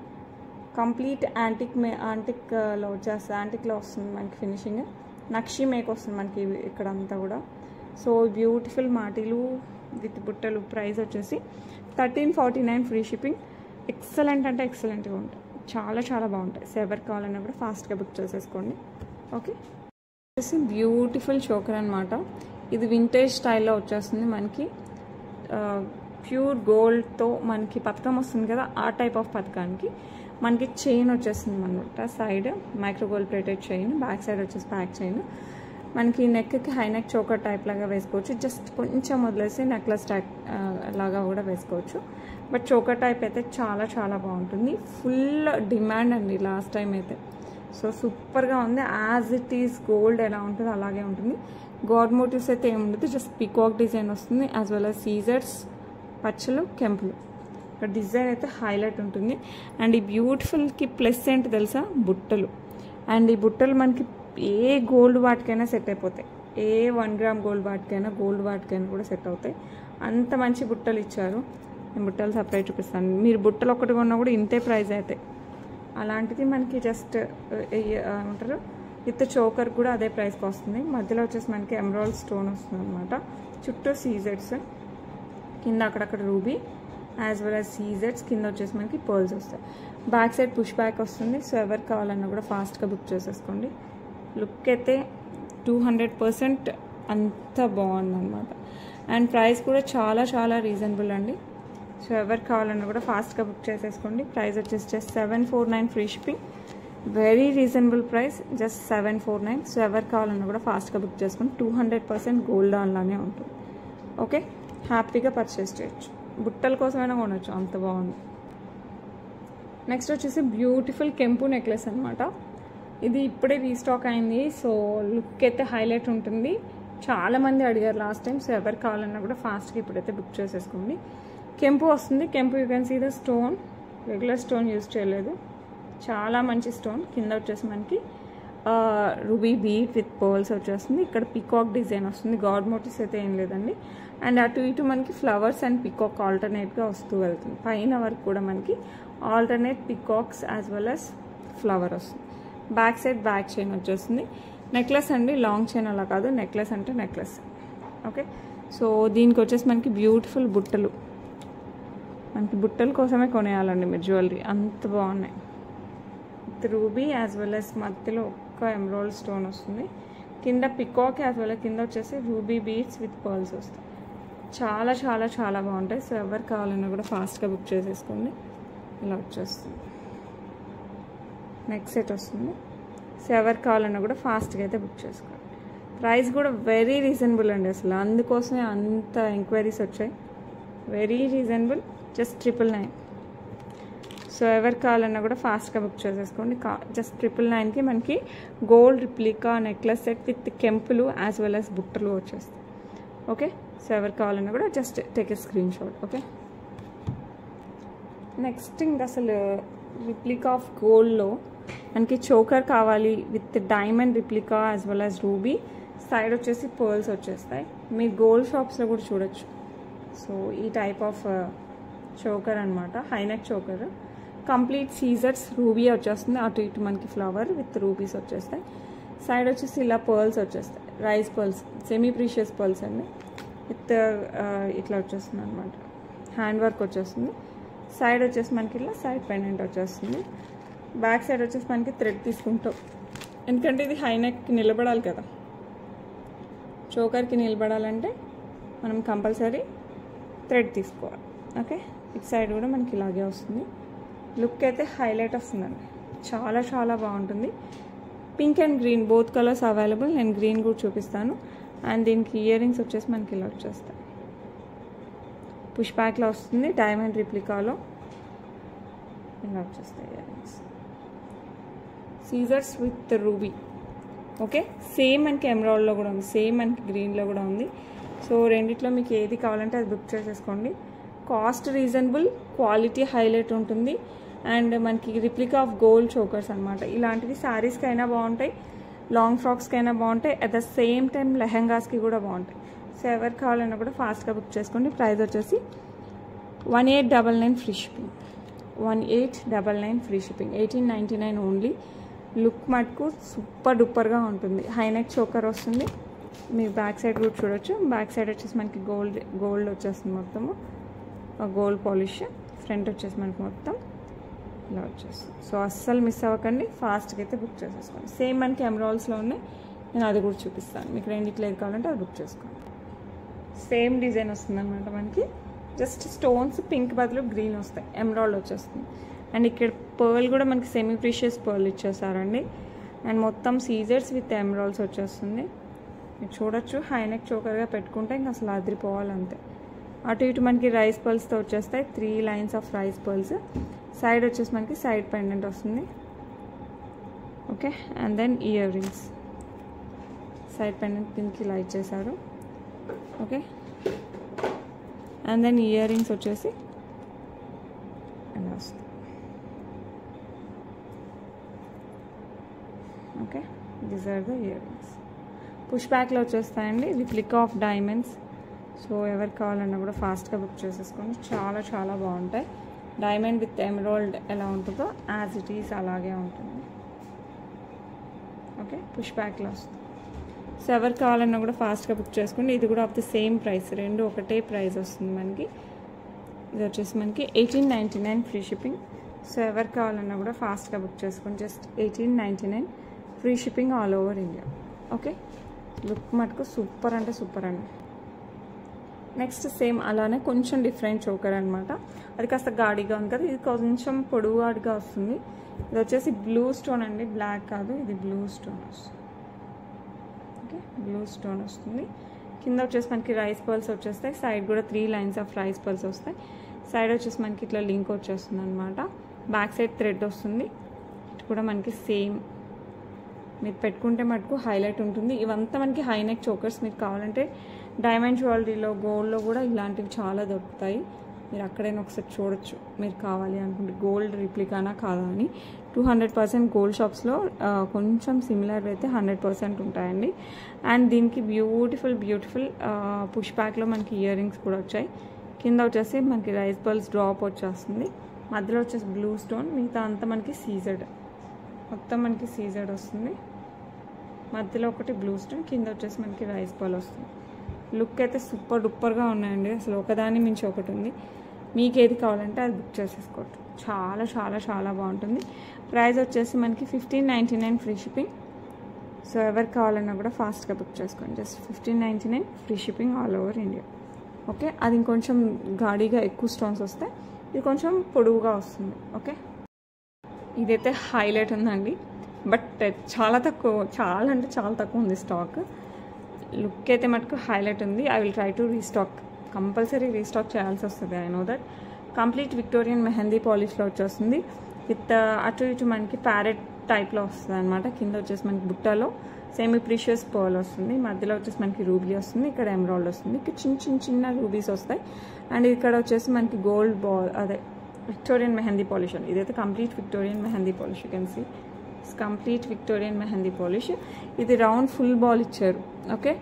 కంప్లీట్ యాంటిక్లో వచ్చేస్తుంది. యాంటిక్లో వస్తుంది మనకి ఫినిషింగ్. నక్షీ మేక్ వస్తుంది మనకి ఇక్కడంతా కూడా. సో బ్యూటిఫుల్ మాటిలు విత్ బుట్టలు. ప్రైస్ వచ్చేసి 1349 ఫ్రీ షిప్పింగ్. ఎక్సలెంట్ అంటే ఎక్సలెంట్గా ఉంటాయి. చాలా చాలా బాగుంటాయి. సో ఎవరికి కావాలన్నా కూడా ఫాస్ట్గా బుక్ చేసేసుకోండి. ఓకే, వచ్చేసి బ్యూటిఫుల్ చోకర్ అనమాట. ఇది వింటేజ్ స్టైల్లో వచ్చేస్తుంది మనకి. ప్యూర్ గోల్డ్తో మనకి పథకం వస్తుంది కదా, ఆ టైప్ ఆఫ్ పథకానికి మనకి చైన్ వచ్చేస్తుంది అనమాట. Side micro gold plated chain, back side వచ్చేసి బ్యాక్ చైన్. మనకి నెక్కి హై నెక్ చోకర్ టైప్ లాగా వేసుకోవచ్చు. జస్ట్ కొంచెం వదిలేసి నెక్లెస్ టైప్ లాగా కూడా వేసుకోవచ్చు. బట్ చోకర్ టైప్ అయితే చాలా చాలా బాగుంటుంది. ఫుల్ డిమాండ్ అండి లాస్ట్ టైం అయితే. సో సూపర్గా ఉంది. యాజ్ ఇట్ ఈస్ గోల్డ్ ఎలా ఉంటుందో అలాగే ఉంటుంది. గాడ్ మోటివ్స్ అయితే ఏముండదు, జస్ట్ పికాక్ డిజైన్ వస్తుంది. యాజ్ వెల్ యాజ్ సీజర్స్, పచ్చలు, కెంపులు. ఇక్కడ డిజైన్ అయితే హైలైట్ ఉంటుంది. అండ్ ఈ బ్యూటిఫుల్కి ప్లస్ ఏంటి తెలుసా? బుట్టలు. అండ్ ఈ బుట్టలు మనకి ఏ గోల్డ్ వాటికైనా సెట్ అయిపోతాయి. ఏ 1 గ్రామ్ గోల్డ్ వాటికైనా కూడా సెట్ అవుతాయి. అంత మంచి బుట్టలు ఇచ్చారు. నేను బుట్టలు సపరేట్ చూపిస్తాను. మీరు బుట్టలు ఒకటి కొన్నా కూడా ఇంతే ప్రైస్ అవుతాయి. అలాంటిది మనకి జస్ట్ ఏమంటారు విత్ చోకర్ కూడా అదే ప్రైస్కి వస్తుంది. మధ్యలో వచ్చేసి మనకి ఎమరాల్డ్ స్టోన్ వస్తుంది అనమాట. చుట్టూ సీజెడ్స్, కింద అక్కడక్కడ రూబీ, యాజ్ వెల్ యాజ్ సీజెడ్స్, కింద వచ్చేసి మనకి పర్ల్స్ వస్తాయి. బ్యాక్ సైడ్ పుష్ బ్యాక్ వస్తుంది. సో ఎవరికి కావాలన్నా కూడా ఫాస్ట్గా బుక్ చేసేసుకోండి. లుక్ అయితే 200% అంత బాగుందన్నమాట. అండ్ ప్రైస్ కూడా చాలా చాలా రీజనబుల్ అండి. సో ఎవరికి కావాలన్నా కూడా ఫాస్ట్గా బుక్ చేసేసుకోండి. ప్రైస్ వచ్చేసి just 749 free shipping. Very reasonable price, just 749. So ఎవరికి కావాలన్నా కూడా ఫాస్ట్గా బుక్ చేసుకొని 200% గోల్డ్ ఆన్లానే ఉంటుంది. ఓకే, హ్యాపీగా పర్చేస్ చేయొచ్చు. బుట్టల కోసమైనా కొనవచ్చు, అంత బాగుంది. నెక్స్ట్ వచ్చేసి బ్యూటిఫుల్ కెంపు నెక్లెస్ అనమాట. ఇది ఇప్పుడే రీస్టాక్ అయింది. సో లుక్ అయితే హైలైట్ ఉంటుంది. చాలామంది అడిగారు లాస్ట్ టైం. సో ఎవరికి కావాలన్నా కూడా ఫాస్ట్గా ఇప్పుడైతే బుక్ చేసేసుకోండి. కెంపు వస్తుంది. కెంపు you can see the stone, regular stone use చేయలేదు. చాలా మంచి స్టోన్. కింద వచ్చేసి మనకి రూబీ బీట్ విత్ పర్ల్స్ వచ్చేస్తుంది. ఇక్కడ పికాక్ డిజైన్ వస్తుంది. గాడ్ మోటివ్స్ అయితే ఏం లేదండి. అండ్ అటు ఇటు మనకి ఫ్లవర్స్ అండ్ పికాక్ ఆల్టర్నేట్గా వస్తూ వెళ్తుంది. పైన వరకు కూడా మనకి alternate peacocks as well as flower వస్తుంది. బ్యాక్ సైడ్ బ్యాక్ చైన్ వచ్చేస్తుంది. నెక్లెస్ అండి, లాంగ్ చైన్ అలా కాదు. నెక్లెస్ అంటే నెక్లెస్. ఓకే. సో దీనికి వచ్చేసి మనకి బ్యూటిఫుల్ బుట్టలు, మనకి బుట్టల కోసమే కొనేయాలండి మీరు జ్యువెలరీ, అంత బాగున్నాయి. With ruby as well as మధ్యలో ఒక్క ఎమరాల్డ్ స్టోన్ వస్తుంది, కింద పికాక్ యాజ్ వెల్ కింద వచ్చేసి రూబీ బీడ్స్ విత్ పర్ల్స్ వస్తాయి. చాలా చాలా చాలా బాగుంటాయి. సో ఎవరు కావాలన్నా కూడా ఫాస్ట్గా బుక్ చేసేసుకోండి. ఇలా వచ్చేస్తుంది, నెక్స్ట్ సెట్ వస్తుంది. సో ఎవరు కావాలన్నా కూడా ఫాస్ట్గా అయితే బుక్ చేసుకోండి. ప్రైస్ కూడా వెరీ రీజనబుల్ అండి, అసలు అందుకోసమే అంత ఎంక్వైరీస్ వచ్చాయి. Very reasonable, just 999. సో ఎవరు కావాలన్నా కూడా ఫాస్ట్గా బుక్ చేసేసుకోండి. జస్ట్ 999కి మనకి gold replica necklace set with కెంపులు యాజ్ వెల్ యాజ్ బుట్టలు వచ్చేస్తాయి. ఓకే. సో ఎవరు కావాలన్నా కూడా just take a screenshot. Okay. Next ఇంకా అసలు రిప్లికా ఆఫ్ గోల్డ్లో మనకి చోకర్ కావాలి with diamond replica as well as ruby, side వచ్చేసి పర్ల్స్ వచ్చేస్తాయి. మీరు గోల్డ్ షాప్స్లో కూడా చూడొచ్చు. సో ఈ టైప్ ఆఫ్ చోకర్ అనమాట, హైనెక్ చోకర్, కంప్లీట్ సీజర్స్ రూబీ వచ్చేస్తుంది. అటు ఇటు మనకి ఫ్లవర్ విత్ రూబీస్ వచ్చేస్తాయి. సైడ్ వచ్చేసి ఇలా పర్ల్స్ వచ్చేస్తాయి, rice pearls, semi precious pearls అండి, విత్ ఇట్లా వచ్చేస్తుంది అనమాట. హ్యాండ్ వర్క్ వచ్చేస్తుంది. సైడ్ వచ్చేసి మనకి ఇలా సైడ్ పెండెంట్ వచ్చేస్తుంది. బ్యాక్ సైడ్ వచ్చేసి మనకి థ్రెడ్ తీసుకుంటాం, ఎందుకంటే ఇది హైనెక్కి నిలబడాలి కదా. చోకర్కి నిలబడాలంటే మనం కంపల్సరీ థ్రెడ్ తీసుకోవాలి. ఓకే. ఇటు సైడ్ కూడా మనకి ఇలాగే వస్తుంది. లుక్ అయితే హైలైట్ వస్తుందండి, చాలా చాలా బాగుంటుంది. Pink and green both colours available, నేను గ్రీన్ కూడా చూపిస్తాను. అండ్ దీనికి ఇయర్ రింగ్స్ వచ్చేసి మనకి ఇలా వచ్చేస్తాయి, పుష్ బ్యాక్లో వస్తుంది, డైమండ్ రిప్లికాలో ఇలా వచ్చేస్తాయి ఇయర్ రింగ్స్, సీజర్స్ విత్ రూబీ. ఓకే. సేమ్ మనకి ఎమరాల్డ్లో కూడా ఉంది, సేమ్ మనకి గ్రీన్లో కూడా ఉంది. సో రెండిట్లో మీకు ఏది కావాలంటే అది బుక్ చేసేసుకోండి. కాస్ట్ రీజనబుల్, క్వాలిటీ హైలైట్ ఉంటుంది. అండ్ మనకి రిప్లికా ఆఫ్ గోల్డ్ చోకర్స్ అనమాట. ఇలాంటివి శారీస్కి అయినా బాగుంటాయి, లాంగ్ ఫ్రాక్స్కి అయినా బాగుంటాయి, అట్ ద సేమ్ టైం లెహంగాస్కి కూడా బాగుంటాయి. సో ఎవరు కావాలన్నా కూడా ఫాస్ట్గా బుక్ చేసుకోండి. ప్రైస్ వచ్చేసి 1899 free shipping, 1899 free shipping, 1899 only. Look మటుకు సూపర్ డూపర్గా ఉంటుంది. హైనెక్ చోకర్ వస్తుంది, మీరు బ్యాక్ సైడ్ కూడా చూడొచ్చు. బ్యాక్ సైడ్ వచ్చేసి మనకి గోల్డ్ వచ్చేస్తుంది మొత్తము, గోల్డ్ పాలిష్. ఫ్రంట్ వచ్చేసి మనకి మొత్తం ఇలా వచ్చేస్తుంది. సో అస్సలు మిస్ అవ్వకండి, ఫాస్ట్గా అయితే బుక్ చేసేసుకోండి. సేమ్ మనకి ఎమరాల్డ్స్లో ఉన్నాయి, నేను అది కూడా చూపిస్తాను. మీకు రెండిట్లో ఏది కావాలంటే అది బుక్ చేసుకోండి. సేమ్ డిజైన్ వస్తుంది అనమాట మనకి, జస్ట్ స్టోన్స్ పింక్ బదులు గ్రీన్ వస్తాయి, ఎమరాల్డ్ వచ్చేస్తుంది. అండ్ ఇక్కడ పర్ల్ కూడా మనకి సెమీ ప్రీషియస్ పర్ల్ ఇచ్చేసారండి. అండ్ మొత్తం సీజర్స్ విత్ ఎమరాల్డ్స్ వచ్చేస్తుంది. మీరు చూడొచ్చు, హైనెక్ చోకర్గా పెట్టుకుంటే ఇంకా అసలు అదిరిపోవాలంతే. అటు ఇటు మనకి రైస్ పర్ల్స్తో వచ్చేస్తాయి, 3 lines of rice pearls. Side వచ్చేసి మనకి సైడ్ పెండెంట్ వస్తుంది. Okay. And then earrings, side pendant దీనికి ఇలా ఇచ్చేసారు. Okay. And then earrings వచ్చేసి ఇలా వస్తుంది. Okay. These are the earrings. Push బ్యాక్లో వచ్చేస్తాయండి, రిప్లికా ఆఫ్ డైమండ్స్. సో ఎవరికి కావాలన్నా కూడా ఫాస్ట్గా బుక్ చేసేసుకోండి, చాలా చాలా బాగుంటాయి. డైమండ్ విత్ ఎమరాల్డ్ ఎలా ఉంటుందో యాజ్ ఇట్ ఈస్ అలాగే ఉంటుంది. ఓకే. పుష్ బ్యాక్లో వస్తుంది. సో ఎవరికి కావాలన్నా కూడా ఫాస్ట్గా బుక్ చేసుకోండి. ఇది కూడా ఆఫ్ ది సేమ్ ప్రైస్, రెండు ఒకటే ప్రైస్ వస్తుంది మనకి. ఇది వచ్చేసి మనకి 1899 ఫ్రీ షిప్పింగ్. సో ఎవరికి కావాలన్నా కూడా ఫాస్ట్గా బుక్ చేసుకోండి. Just 1899 free shipping all over India. Okay. Look మటుకు సూపర్ అంటే సూపర్ అండి. నెక్స్ట్ సేమ్ అలానే కొంచెం డిఫరెంట్ చోకర్ అనమాట. అది కాస్త గాడిగా ఉంది కదా, ఇది కొంచెం పొడుగాడిగా వస్తుంది. ఇది వచ్చేసి బ్లూ స్టోన్ అండి, బ్లాక్ కాదు, ఇది బ్లూ స్టోన్ వస్తుంది. ఓకే. బ్లూ స్టోన్ వస్తుంది. కింద వచ్చేసి మనకి రైస్ పర్ల్స్ వచ్చేస్తాయి, సైడ్ కూడా 3 లైన్స్ ఆఫ్ రైస్ పర్ల్స్ వస్తాయి. సైడ్ వచ్చేసి మనకి ఇట్లా లింక్ వచ్చేస్తుంది అనమాట. బ్యాక్ సైడ్ థ్రెడ్ వస్తుంది. ఇటు కూడా మనకి సేమ్, మీరు పెట్టుకుంటే మటుకు హైలైట్ ఉంటుంది. ఇవంతా మనకి హైనెక్ చోకర్స్. మీకు కావాలంటే డైమండ్ జ్యువెలరీలో గోల్డ్లో కూడా ఇలాంటివి చాలా దొరుకుతాయి. మీరు అక్కడైనా ఒకసారి చూడొచ్చు మీరు కావాలి అనుకుంటే, గోల్డ్ రిప్లికానా కాదా అని. 200% గోల్డ్ షాప్స్లో కొంచెం సిమిలర్ అయితే 100% ఉంటాయండి. అండ్ దీనికి బ్యూటిఫుల్ పుష్ బ్యాక్లో మనకి ఇయర్ రింగ్స్ కూడా వచ్చాయి. కింద వచ్చేసి మనకి రైస్ పర్ల్స్ డ్రాప్ వచ్చేస్తుంది, మధ్యలో వచ్చేసి బ్లూ స్టోన్, మిగతా అంతా మనకి సీజర్డ్, మొత్తం మనకి సీజర్డ్ వస్తుంది. మధ్యలో ఒకటి బ్లూ స్టోన్, కింద వచ్చేసి మనకి రైస్ పర్ల్ వస్తుంది. లుక్ అయితే సూపర్ డూపర్గా ఉన్నాయండి. అసలు ఒకదాని మించి ఒకటి ఉంది. మీకు ఏది కావాలంటే అది బుక్ చేసేసుకోవచ్చు. చాలా చాలా చాలా బాగుంటుంది. ప్రైస్ వచ్చేసి మనకి 1599 ఫ్రీ షిప్పింగ్. సో ఎవరికి కావాలన్నా కూడా ఫాస్ట్గా బుక్ చేసుకోండి. Just 1599 free shipping all over India. Okay, అది ఇంకొంచెం గాడిగా ఎక్కువ స్టోన్స్ వస్తాయి, ఇది కొంచెం పొడవుగా వస్తుంది. ఓకే, ఇదైతే హైలైట్ ఉందండి, బట్ చాలా తక్కువ, చాలా అంటే చాలా తక్కువ ఉంది స్టాక్. లుక్ అయితే మటుకు హైలైట్ ఉంది. I will try to restock, compulsory restock చేయాల్సి వస్తుంది. I know that. Complete Victorian mehndi పాలిష్లో వచ్చేస్తుంది విత్ అటు ఇటు మనకి ప్యారెట్ టైప్లో వస్తుంది అనమాట. కింద వచ్చేసి మనకి బుట్టలో సెమీ ప్రీషియస్ పర్ల్ వస్తుంది, మధ్యలో వచ్చేసి మనకి రూబీ వస్తుంది, ఇక్కడ ఎమరాల్డ్ వస్తుంది, ఇక్కడ చిన్న చిన్న చిన్న రూబీస్ వస్తాయి. అండ్ ఇక్కడ వచ్చేసి మనకి గోల్డ్ బాల్, అదే విక్టోరియన్ మెహందీ పాలిష్ అండి. ఇదైతే complete Victorian mehndi polish. You can see complete Victorian mehndi polish. ఇది రౌండ్ ఫుల్ బాల్ ఇచ్చారు. ఓకే,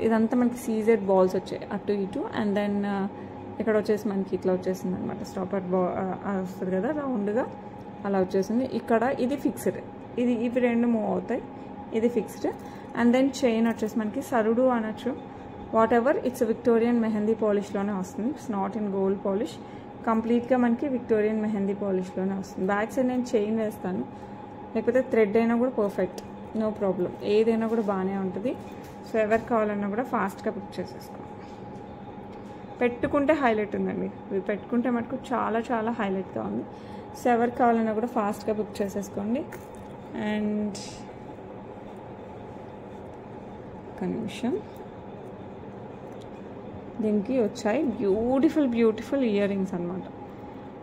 ఇదంతా మనకి సీజెడ్ బాల్స్ వచ్చాయి అటు ఇటు. అండ్ దెన్ ఇక్కడ వచ్చేసి మనకి ఇట్లా వచ్చేసింది అనమాట, స్టాపర్ బాల్ వస్తుంది కదా రౌండ్గా, అలా వచ్చేసింది. ఇక్కడ ఇది ఫిక్స్డ్, ఇవి రెండు మూవ్ అవుతాయి, ఇది ఫిక్స్డ్. అండ్ దెన్ చైన్ వచ్చేసి మనకి సరుడు అనొచ్చు, whatever, it's Victorian mehndi పాలిష్లోనే వస్తుంది. It's not in gold polish, కంప్లీట్గా మనకి విక్టోరియన్ మెహందీ పాలిష్లోనే వస్తుంది. బ్యాక్ సైడ్ నేను చైన్ వేస్తాను, లేకపోతే థ్రెడ్ అయినా కూడా పర్ఫెక్ట్, నో ప్రాబ్లం, ఏదైనా కూడా బాగానే ఉంటుంది. సో ఎవరికి కావాలన్నా కూడా ఫాస్ట్గా బుక్ చేసేసుకోండి. పెట్టుకుంటే హైలైట్ ఉందండి, ఇవి పెట్టుకుంటే మటుకు చాలా చాలా హైలైట్గా ఉంది. సో ఎవరికి కావాలన్నా కూడా ఫాస్ట్గా బుక్ చేసేసుకోండి. అండ్ ఒక నిమిషం, దీనికి వచ్చాయి బ్యూటిఫుల్ బ్యూటిఫుల్ ఇయర్ రింగ్స్ అనమాట.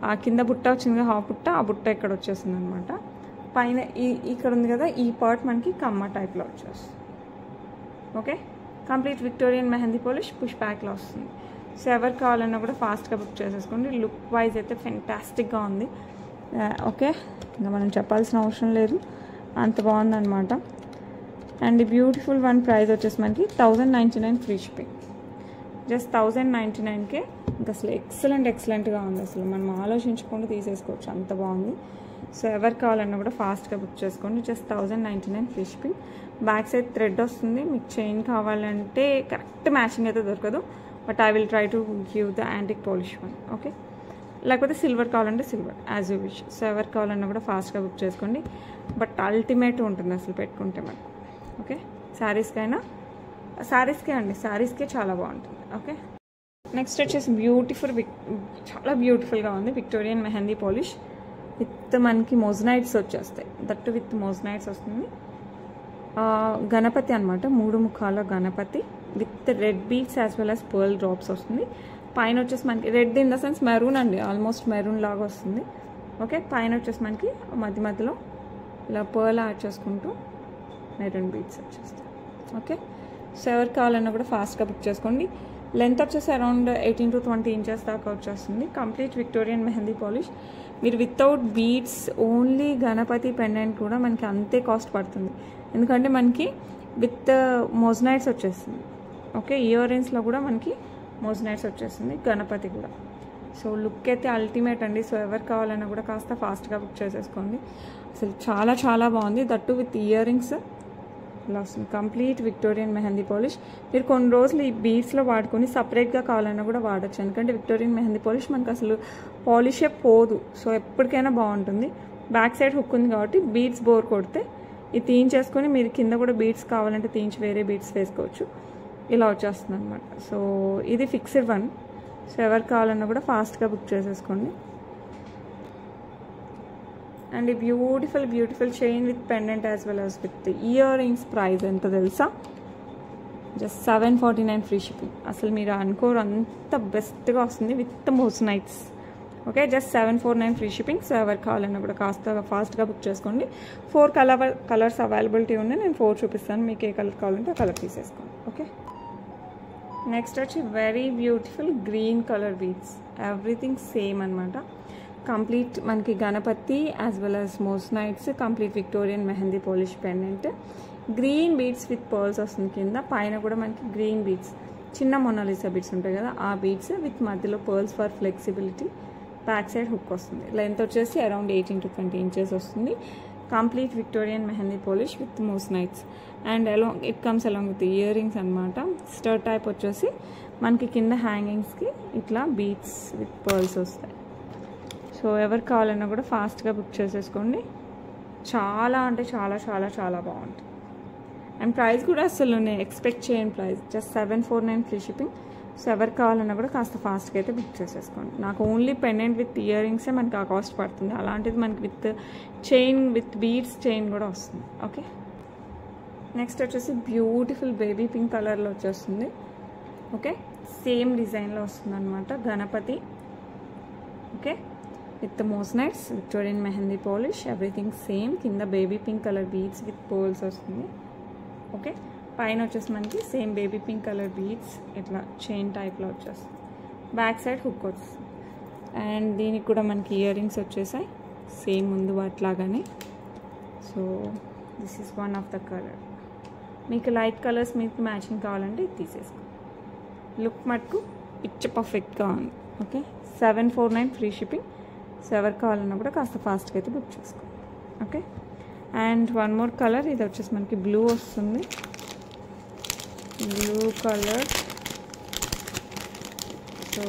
ఆ కింద బుట్ట వచ్చింది, హాఫ్ బుట్ట, ఆ బుట్ట ఇక్కడ వచ్చేసింది అనమాట. పైన ఇక్కడ ఉంది కదా, ఈ పార్ట్ మనకి కమ్మ టైప్లో వచ్చేస్తుంది. Okay, complete Victorian mehndi polish push బ్యాక్లో వస్తుంది. సో ఎవరికి కావాలన్నా కూడా ఫాస్ట్గా బుక్ చేసేసుకోండి. లుక్ వైజ్ అయితే ఫెంటాస్టిక్గా ఉంది. ఓకే, ఇంకా మనం చెప్పాల్సిన అవసరం లేదు, అంత బాగుందన్నమాట. అండ్ బ్యూటిఫుల్ వన్ ప్రైస్ వచ్చేసి మనకి 1099 ఫ్రీ షిప్పింగ్. జస్ట్ 1099కే ఇంకా అసలు ఎక్సలెంట్గా ఉంది. అసలు మనం ఆలోచించకుండా తీసేసుకోవచ్చు, అంత బాగుంది. సో ఎవరికి కావాలన్నా కూడా ఫాస్ట్గా బుక్ చేసుకోండి. Just 1099 free shipping. Back side thread వస్తుంది. మీకు చైన్ కావాలంటే కరెక్ట్ మ్యాచింగ్ అయితే దొరకదు, but I will try to give the antique polish one. Okay, లేకపోతే సిల్వర్ కావాలంటే silver, as you wish. So ఎవరికి కావాలన్నా కూడా ఫాస్ట్గా బుక్ చేసుకోండి. బట్ అల్టిమేట్ ఉంటుంది అసలు పెట్టుకుంటే మనకు. ఓకే, శారీస్కే అండి, శారీస్కే చాలా బాగుంటుంది. ఓకే, నెక్స్ట్ వచ్చేసి బ్యూటిఫుల్, చాలా బ్యూటిఫుల్గా ఉంది విక్టోరియన్ మెహందీ పాలిష్ విత్ మనకి మోజనైట్స్ వచ్చేస్తాయి. దట్టు విత్ మోజనైట్స్ వస్తుంది. గణపతి అనమాట, 3 ముఖాల Ganapati with red beads as well as pearl drops వస్తుంది. పైన వచ్చేసి మనకి red in the sense maroon అండి, ఆల్మోస్ట్ మెరూన్ లాగా వస్తుంది. ఓకే, పైన వచ్చేసి మనకి మధ్యలో ఇలా పర్ల్ యాడ్ చేసుకుంటూ మెరూన్ బీడ్స్ వచ్చేస్తాయి. ఓకే, సో ఎవరికి కావాలన్నా కూడా ఫాస్ట్గా బుక్ చేసుకోండి. లెంత్ వచ్చేసి అరౌండ్ 18 to 20 ఇంచెస్ దాకా వచ్చేస్తుంది. Complete Victorian mehndi polish. మీరు without beads only Ganapati pendant కూడా మనకి అంతే కాస్ట్ పడుతుంది, ఎందుకంటే మనకి విత్ మోజనైట్స్ వచ్చేస్తుంది. ఓకే, ఇయర్ రింగ్స్లో కూడా మనకి మోజనైట్స్ వచ్చేస్తుంది, గణపతి కూడా. సో లుక్ అయితే అల్టిమేట్ అండి. సో ఎవరు కావాలన్నా కూడా కాస్త ఫాస్ట్గా బుక్ చేసేసుకోండి. అసలు చాలా చాలా బాగుంది, దట్టు విత్ ఇయర్ రింగ్స్ ఇలా వస్తుంది. Complete Victorian mehndi polish. మీరు కొన్ని రోజులు ఈ బీడ్స్లో వాడుకొని సపరేట్గా కావాలన్నా కూడా వాడచ్చు, ఎందుకంటే విక్టోరియన్ మెహందీ పాలిష్ మనకు అసలు పాలిషే పోదు. సో ఎప్పటికైనా బాగుంటుంది. బ్యాక్ సైడ్ హుక్ ఉంది కాబట్టి బీడ్స్ బోర్ కొడితే ఇది తీయించేసుకొని మీరు కింద కూడా బీడ్స్ కావాలంటే తీయించి వేరే బీడ్స్ వేసుకోవచ్చు. ఇలా వచ్చేస్తుంది అనమాట. సో ఇది ఫిక్స్డ్ వన్. సో ఎవరికి కావాలన్నా కూడా ఫాస్ట్గా బుక్ చేసేసుకోండి. అండ్ ఈ beautiful chain with pendant as well as with ear rings price ఎంత తెలుసా? Just 749 free shipping. అసలు మీరు అనుకోరు అంత బెస్ట్గా వస్తుంది with మోజనైట్స్. Okay, just 749 free shipping. So ఎవరికి కావాలన్నా కూడా కాస్త ఫాస్ట్గా బుక్ చేసుకోండి. 4 కలర్స్ అవైలబిలిటీ ఉన్నాయి, నేను 4 చూపిస్తాను. మీకు ఏ కలర్ కావాలంటే ఆ కలర్ తీసేసుకోండి. ఓకే, నెక్స్ట్ వచ్చి very beautiful green colour beads. Everything same అనమాట. కంప్లీట్ మనకి Ganapati as well as moissanites, complete Victorian mehndi polish pendant, green beads with pearls వస్తుంది కింద. పైన కూడా మనకి గ్రీన్ బీడ్స్, చిన్న మొనాలిసా బీడ్స్ ఉంటాయి కదా, ఆ బీడ్స్ విత్ మధ్యలో pearls for flexibility. Back side hook వస్తుంది. లెంత్ వచ్చేసి అరౌండ్ 18 to 20 ఇంచెస్ వస్తుంది. Complete Victorian mehndi polish with moissanites. And it comes along with ear rings అనమాట. స్టర్ట్ టైప్ వచ్చేసి మనకి కింద హ్యాంగింగ్స్కి ఇట్లా బీట్స్ విత్ పర్ల్స్ వస్తాయి. సో ఎవరు కావాలన్నా కూడా ఫాస్ట్గా బుక్ చేసేసుకోండి. చాలా అంటే చాలా చాలా చాలా బాగుంటుంది. అండ్ ప్రైస్ కూడా అసలు నేను ఎక్స్పెక్ట్ చేయని price, just 749 free shipping. So ఎవరు కావాలన్నా కూడా కాస్త ఫాస్ట్గా అయితే బుక్ చేసేసుకోండి. నాకు ఓన్లీ పెండెంట్ విత్ ఇయర్ రింగ్సే మనకి ఆ కాస్ట్ పడుతుంది. అలాంటిది మనకి with chain with beads chain కూడా వస్తుంది. ఓకే, నెక్స్ట్ వచ్చేసి బ్యూటిఫుల్ బేబీ పింక్ కలర్లో వచ్చేస్తుంది. ఓకే, సేమ్ డిజైన్లో వస్తుంది అనమాట. Ganapati. Okay, with moissanites, Victorian mehndi polish, everything same. కింద baby pink colour beads with pearls వస్తుంది. ఓకే, పైన వచ్చేసి మనకి same baby pink colour beads ఇట్లా చైన్ టైప్లో వచ్చేస్తుంది. బ్యాక్ సైడ్ హుక్ వస్తుంది. అండ్ దీనికి కూడా మనకి ఇయర్ రింగ్స్ వచ్చేసాయి సేమ్ ముందు వాటిలాగానే. So this is one of the colour. మీకు లైట్ కలర్స్ మీకు మ్యాచింగ్ కావాలంటే ఇది తీసేసుకో. లుక్ మటుకు పిచ్చ పర్ఫెక్ట్గా ఉంది. Okay, 749 free shipping. సో ఎవరు కావాలన్నా కూడా కాస్త ఫాస్ట్గా అయితే బుక్ చేసుకో. Okay, and one more colour. ఇది వచ్చేసి మనకి బ్లూ వస్తుంది. Blue colour. సో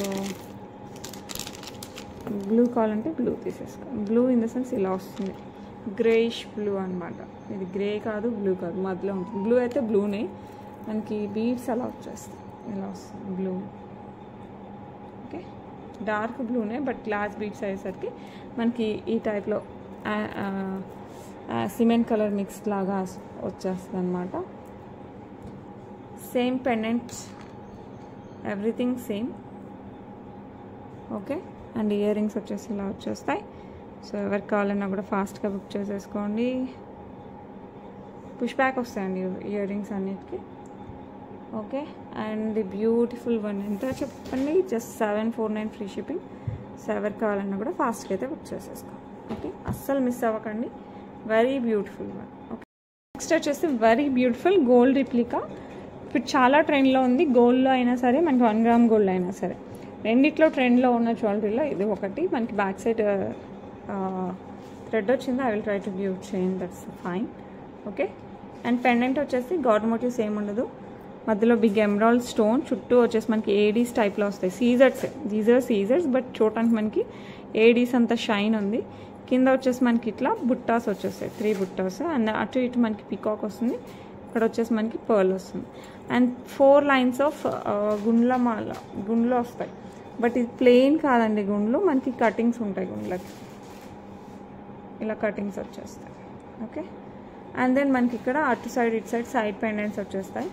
బ్లూ కావాలంటే బ్లూ తీసేసుకో. బ్లూ ఇన్ ద సెన్స్ ఇలా వస్తుంది, గ్రేయిష్ బ్లూ అనమాట. ఇది గ్రే కాదు, బ్లూ కాదు, మధ్యలో ఉంటుంది. బ్లూ అయితే బ్లూనే, మనకి బీడ్స్ అలా వచ్చేస్తాయి, ఇలా వస్తుంది బ్లూ. ఓకే, డార్క్ బ్లూనే బట్ గ్లాస్ బీడ్స్ అయ్యేసరికి మనకి ఈ టైప్లో సిమెంట్ కలర్ మిక్స్ లాగా వచ్చేస్తుంది అనమాట. Same pendants, everything same. Okay, and ear rings వచ్చేసి ఇలా వచ్చేస్తాయి. సో ఎవరికి కావాలన్నా కూడా ఫాస్ట్గా బుక్ చేసేసుకోండి. పుష్ బ్యాక్ వస్తాయండి ఇయర్ రింగ్స్ అన్నిటికీ. Okay, and the beautiful one ఎంత చెప్పండి, జస్ట్ 749 ఫ్రీ షిప్పింగ్. సో ఎవరికి కావాలన్నా కూడా ఫాస్ట్గా అయితే బుక్ చేసేసుకోండి. ఓకే, అస్సలు మిస్ అవ్వకండి. Very beautiful one. Okay, next వచ్చేసి వెరీ బ్యూటిఫుల్ గోల్డ్ రిప్లికా. ఇప్పుడు చాలా ట్రెండ్లో ఉంది. గోల్డ్లో అయినా సరే, మనకి 1 గ్రామ్ గోల్డ్ అయినా సరే, రెండిట్లో ట్రెండ్లో ఉన్న జ్యువెలరీలో ఇది ఒకటి. మనకి బ్యాక్ సైడ్ థ్రెడ్ వచ్చింది. I will try to view chain, that's fine. Okay, and pendant వచ్చేసి గాడ్ మోటివ్స్ ఏమి ఉండదు. మధ్యలో బిగ్ ఎమరాల్డ్ స్టోన్, చుట్టూ వచ్చేసి మనకి ఏడీస్ టైప్లో వస్తాయి. సీజర్స్, దీస్ ఆర్ సీజర్స్, బట్ చూడటానికి మనకి ఏడీస్ అంత షైన్ ఉంది. కింద వచ్చేసి మనకి ఇట్లా బుట్టాస్ వచ్చేస్తాయి, 3 బుట్టాస్. అండ్ అటు ఇటు మనకి పీకాక్ వస్తుంది. ఇక్కడ వచ్చేసి మనకి పర్ల్ వస్తుంది. అండ్ 4 లైన్స్ ఆఫ్ గుండ్లు వస్తాయి. బట్ ఇది ప్లెయిన్ కాదండి గుండ్లు, మనకి కటింగ్స్ ఉంటాయి గుండ్లకి, ఇలా కటింగ్స్ వచ్చేస్తాయి. ఓకే, అండ్ దెన్ మనకి ఇక్కడ అటు సైడ్ ఇటు సైడ్ పెండెంట్స్ వచ్చేస్తాయి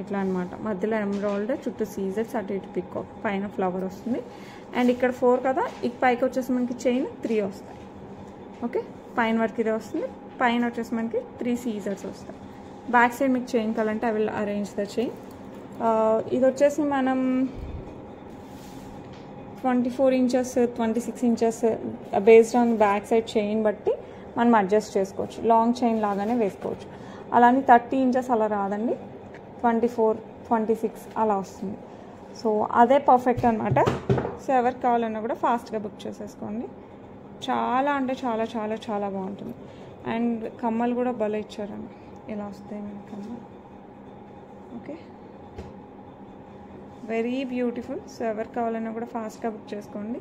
ఇట్లా అనమాట. మధ్యలో ఎమరాల్డ్, చుట్టూ సీజర్స్, అటు ఇటు పికాక్, పైన ఫ్లవర్ వస్తుంది. అండ్ ఇక్కడ 4 కదా, ఇక పైకి వచ్చేసి మనకి చైన్ 3 వస్తాయి. ఓకే, పైన వరకు ఇదే వస్తుంది. పైన వచ్చేసి మనకి 3 సీజర్స్ వస్తాయి. బ్యాక్ సైడ్ మీకు చైన్ కావాలంటే I will arrange the chain. ఇది వచ్చేసి మనం 24 inches 26 inches based on back side chain బట్టి మనం అడ్జస్ట్ చేసుకోవచ్చు. లాంగ్ చైన్ లాగానే వేసుకోవచ్చు. అలానే 30 ఇంచెస్ అలా రాదండి, 24, 26 అలా వస్తుంది. సో అదే పర్ఫెక్ట్ అనమాట. సో ఎవరికి కావాలన్నా కూడా ఫాస్ట్గా బుక్ చేసేసుకోండి. చాలా అంటే చాలా చాలా చాలా బాగుంటుంది. అండ్ కమ్మలు కూడా భలే ఇచ్చారండి, ఇలా వస్తాయి మన కమ్మలు. Okay, very beautiful. సో ఎవరికి కావాలన్నా కూడా ఫాస్ట్గా బుక్ చేసుకోండి.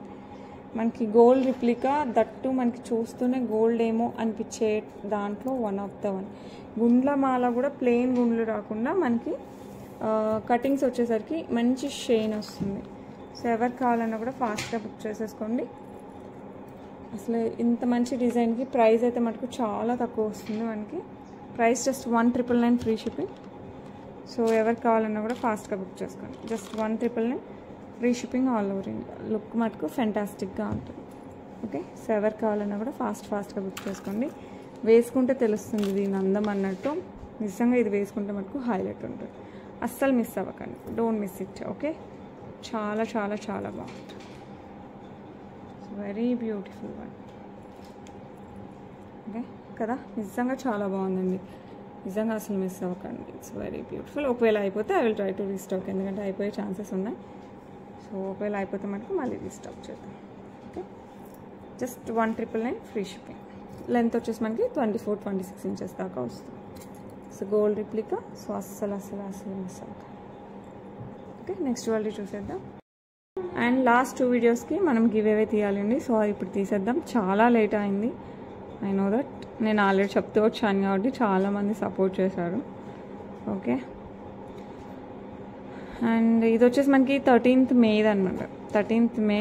మనకి గోల్డ్ రిప్లికా, దట్టు మనకి చూస్తూనే గోల్డ్ ఏమో అనిపించే దాంట్లో one of the one. Gundla మాల కూడా ప్లెయిన్ గుండ్లు రాకుండా మనకి కటింగ్స్ వచ్చేసరికి మంచి షైన్ వస్తుంది. సో ఎవరికి కావాలన్నా కూడా ఫాస్ట్గా బుక్ చేసేసుకోండి. అసలు ఇంత మంచి డిజైన్కి ప్రైస్ అయితే మనకు చాలా తక్కువ వస్తుంది. మనకి price just 1999 free shipping. So ఎవరికి కావాలన్నా కూడా ఫాస్ట్గా బుక్ చేసుకోండి. Just 1999 free shipping all over India. Look మటుకు ఫెంటాస్టిక్గా ఉంటుంది. ఓకే, సో ఎవరికి కావాలన్నా కూడా ఫాస్ట్గా బుక్ చేసుకోండి. వేసుకుంటే తెలుస్తుంది దీని అందం అన్నట్టు. నిజంగా ఇది వేసుకుంటే మటుకు హైలైట్ ఉంటుంది. అస్సలు మిస్ అవ్వకండి, డోంట్ మిస్ ఇట్. ఓకే, చాలా చాలా చాలా బాగుంటుంది. Very beautiful one. ఓకే కదా, నిజంగా చాలా బాగుందండి. నిజంగా అసలు మిస్ అవ్వకండి. It's very beautiful. ఒకవేళ అయిపోతే I will try to restock, ఎందుకంటే అయిపోయే ఛాన్సెస్ ఉన్నాయి. సో ఒకవేళ అయిపోతే మనకు మళ్ళీ రీస్టాక్ చేద్దాం. Okay, just 1999 free shipping. Length వచ్చేసి మనకి 24, 26 ఇంచెస్ దాకా వస్తుంది. Gold replica. సో అస్సలు అస్సలు అస్సలు మిస్ అవుతాం. ఓకే, నెక్స్ట్ జ్యువెలరీ చూసేద్దాం. అండ్ లాస్ట్ 2 వీడియోస్కి మనం గివ్ అవే తీయాలండి. సో ఇప్పుడు తీసేద్దాం. చాలా లేట్ అయింది, ఐ నో దట్. నేను ఆల్రెడీ చెప్తూ వచ్చాను కాబట్టి చాలామంది సపోర్ట్ చేశారు. ఓకే, అండ్ ఇది వచ్చేసి మనకి 13th మే అనమాట. 13th మే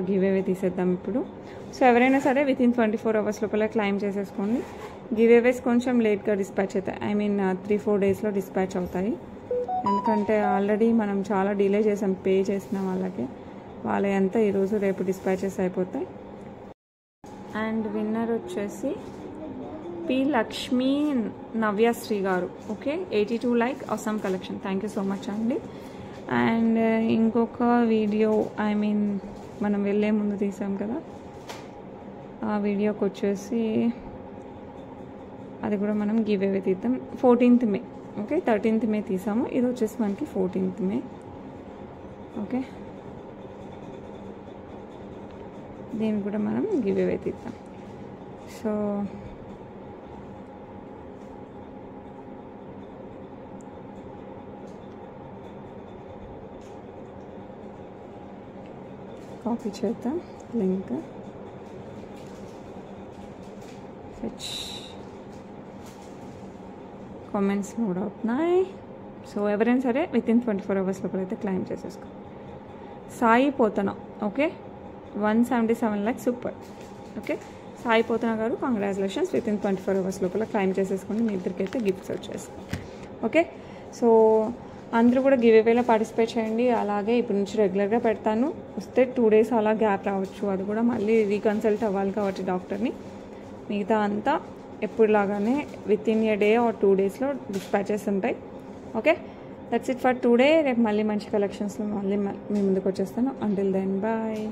గివ్ అవే తీసేద్దాం ఇప్పుడు. సో ఎవరైనా సరే వితిన్ 24 hours లోపల క్లైమ్ చేసేసుకోండి. గివ్ అవేస్ కొంచెం లేట్గా డిస్పాచ్ అవుతాయి, ఐ మీన్ 3-4 daysలో డిస్పాచ్ అవుతాయి. ఎందుకంటే ఆల్రెడీ మనం చాలా డిలే చేసాం పే చేసిన వాళ్ళకి. వాళ్ళ ఎంత ఈరోజు రేపు డిస్పాచెస్ అయిపోతాయి. అండ్ విన్నర్ వచ్చేసి పి లక్ష్మీ నవ్యశ్రీ గారు. Okay, 82 like awesome collection. Thank you so much అండి. అండ్ ఇంకొక వీడియో, ఐ మీన్ మనం వెళ్ళే ముందు తీసాం కదా, ఆ వీడియోకి వచ్చేసి అది కూడా మనం గివ్ అవే తీద్దాం. 14th మే. ఓకే, 13th మే తీసాము, ఇది వచ్చేసి మనకి 14th మే. ఓకే, దీన్ని కూడా మనం గివ్ అవే తీద్దాం. సో కాపీ చేద్దాం లింక్. కామెంట్స్ లోడ్ అవుతున్నాయి. సో ఎవరైనా సరే వితిన్ 24 hours లోపల అయితే క్లైమ్ చేసేసుకో. Sai Pothana. Okay, 177 lakhs, super. Okay, Sai Pothana గారు కంగ్రాచులేషన్స్. వితిన్ 24 hours లోపల క్లైమ్ చేసేసుకోండి. మీ ఇద్దరికైతే గిఫ్ట్స్ వచ్చేస్తాయి. ఓకే, సో అందరూ కూడా గివ్ అవేలో పార్టిసిపేట్ చేయండి. అలాగే ఇప్పుడు నుంచి రెగ్యులర్గా పెడతాను. వస్తే 2 days అలా గ్యాప్ రావచ్చు, అది కూడా మళ్ళీ రీకన్సల్ట్ అవ్వాలి కాబట్టి డాక్టర్ని. మిగతా అంతా ఎప్పుడులాగానే వితిన్ ఏ డే ఆర్ 2 daysలో డిస్పాచెస్ ఉంటాయి. Okay, that's it for today. రేపు మళ్ళీ మంచి కలెక్షన్స్లో మళ్ళీ మీ ముందుకు వచ్చేస్తాను. Until then bye.